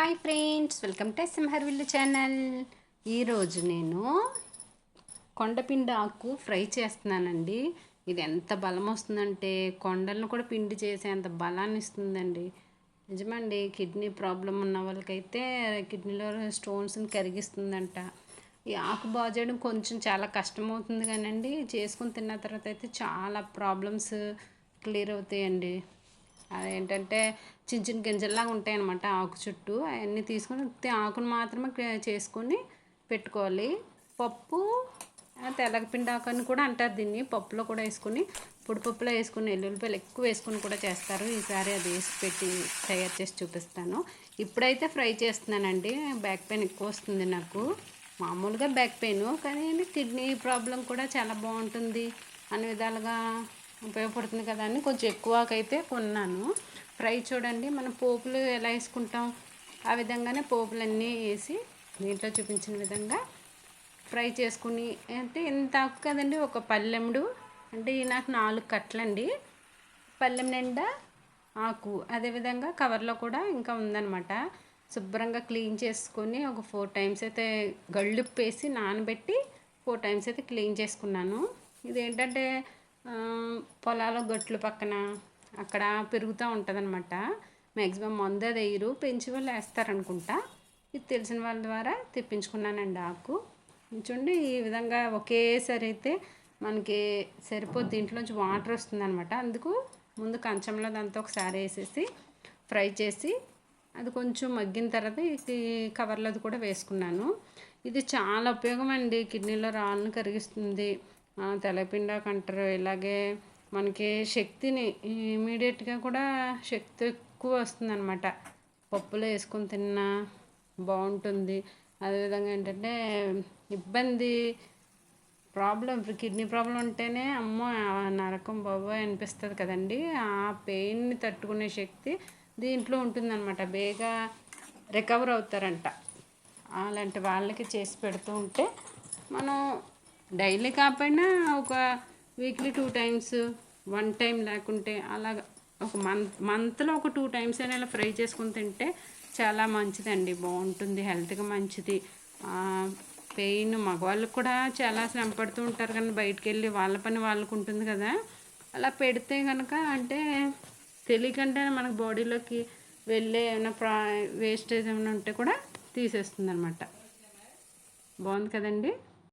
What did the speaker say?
Hi friends, welcome to సింహర్విల్లు channel. ఈరోజు నేను కొండపిండి ఆకు ఫ్రై చేస్తున్నానండి. ఇది ఎంత బలం వస్తుందంటే కొండలను కూడా పిండి చేసేంత బలాన్ని ఇస్తుందండి. నిజమండి, కిడ్నీ ప్రాబ్లం ఉన్న వాళ్ళకైతే కిడ్నీలో స్టోన్స్ని కరిగిస్తుందంట. ఈ ఆకు బాగు చేయడం కొంచెం చాలా కష్టమవుతుంది కానండి, చేసుకుని తిన్న తర్వాత అయితే చాలా ప్రాబ్లమ్స్ క్లియర్ అవుతాయండి. అదేంటంటే చిన్న చిన్న గింజల్లాగా ఉంటాయి అన్నమాట ఆకు చుట్టూ. అవన్నీ తీసుకొని ఆకును మాత్రమే చేసుకొని పెట్టుకోవాలి. పప్పు తెల్లగపిండి ఆకు అని కూడా అంటారు దీన్ని. పప్పులో కూడా వేసుకొని పొడిపప్పులో వేసుకుని ఎల్లుల్లిపాయలు ఎక్కువ వేసుకొని కూడా చేస్తారు. ఈసారి అది వేసి పెట్టి తయారు చేసి చూపిస్తాను. ఇప్పుడైతే ఫ్రై చేస్తున్నానండి. బ్యాక్ పెయిన్ ఎక్కువ వస్తుంది నాకు. మామూలుగా బ్యాక్ పెయిన్, కానీ కిడ్నీ ప్రాబ్లం కూడా చాలా బాగుంటుంది, అన్ని విధాలుగా ఉపయోగపడుతుంది కదా అని కొంచెం ఎక్కువకైతే కొన్నాను. ఫ్రై చూడండి, మనం పోపులు ఎలా వేసుకుంటాం ఆ విధంగానే పోపులన్నీ వేసి దీంట్లో చూపించిన విధంగా ఫ్రై చేసుకుని, అంటే ఇంత ఆకు కదండి, ఒక పల్లెముడు అంటే నాకు 4 కట్టలండి. పల్లెం నిండా ఆకు. అదేవిధంగా కవర్లో కూడా ఇంకా ఉందన్నమాట. శుభ్రంగా క్లీన్ చేసుకొని ఒక 4 టైమ్స్ అయితే గళ్ళుప్పు వేసి నానబెట్టి 4 టైమ్స్ అయితే క్లీన్ చేసుకున్నాను. ఇదేంటంటే పొలాల గట్లు పక్కన అక్కడ పెరుగుతూ ఉంటుంది అనమాట. మ్యాక్సిమం మందు అది వేయరు, పెంచి వాళ్ళు వేస్తారనుకుంటా. ఇది తెలిసిన వాళ్ళ ద్వారా తెప్పించుకున్నానండి ఆకు. చూడండి, ఈ విధంగా ఒకేసారి అయితే మనకి సరిపోద్ది. దీంట్లోంచి వాటర్ వస్తుంది అనమాట. అందుకు ముందు కంచంలో దాంతో ఒకసారి వేసేసి ఫ్రై చేసి అది కొంచెం మగ్గిన తర్వాత ఈ కవర్లో అది కూడా వేసుకున్నాను. ఇది చాలా ఉపయోగం అండి. కిడ్నీలో రాళ్ళను కరిగిస్తుంది, తెల్లపిండాకు అంటారు. ఇలాగే మనకి శక్తిని ఇమీడియట్గా కూడా శక్తి ఎక్కువ వస్తుందన్నమాట. పప్పులో వేసుకొని తిన్నా బాగుంటుంది. అదేవిధంగా ఏంటంటే ఇబ్బంది ప్రాబ్లం, కిడ్నీ ప్రాబ్లం ఉంటేనే అమ్మో నరకం బాబోయ్ అనిపిస్తుంది కదండి. ఆ పెయిన్ని తట్టుకునే శక్తి దీంట్లో ఉంటుందన్నమాట. బేగా రికవర్ అవుతారంట. అలాంటి వాళ్ళకి చేసి పెడుతూ ఉంటే మనం డైలీ కాకపోయినా ఒక వీక్లీ 2 టైమ్స్, 1 టైం లేకుంటే అలాగ ఒక మంత్లో ఒక 2 టైమ్స్ అయినా ఇలా ఫ్రై చేసుకొని తింటే చాలా మంచిదండి. బాగుంటుంది, హెల్త్గా మంచిది. పెయిన్ మగవాళ్ళకు కూడా చాలా శ్రమ పడుతూ ఉంటారు, కానీ బయటికి వెళ్ళి వాళ్ళ పని వాళ్ళకు ఉంటుంది కదా. అలా పెడితే కనుక అంటే తెలియకుండా మనకు బాడీలోకి వెళ్ళే ఏమైనా వేస్టేజ్ ఏమైనా ఉంటే కూడా తీసేస్తుంది అనమాట. బాగుంది కదండి.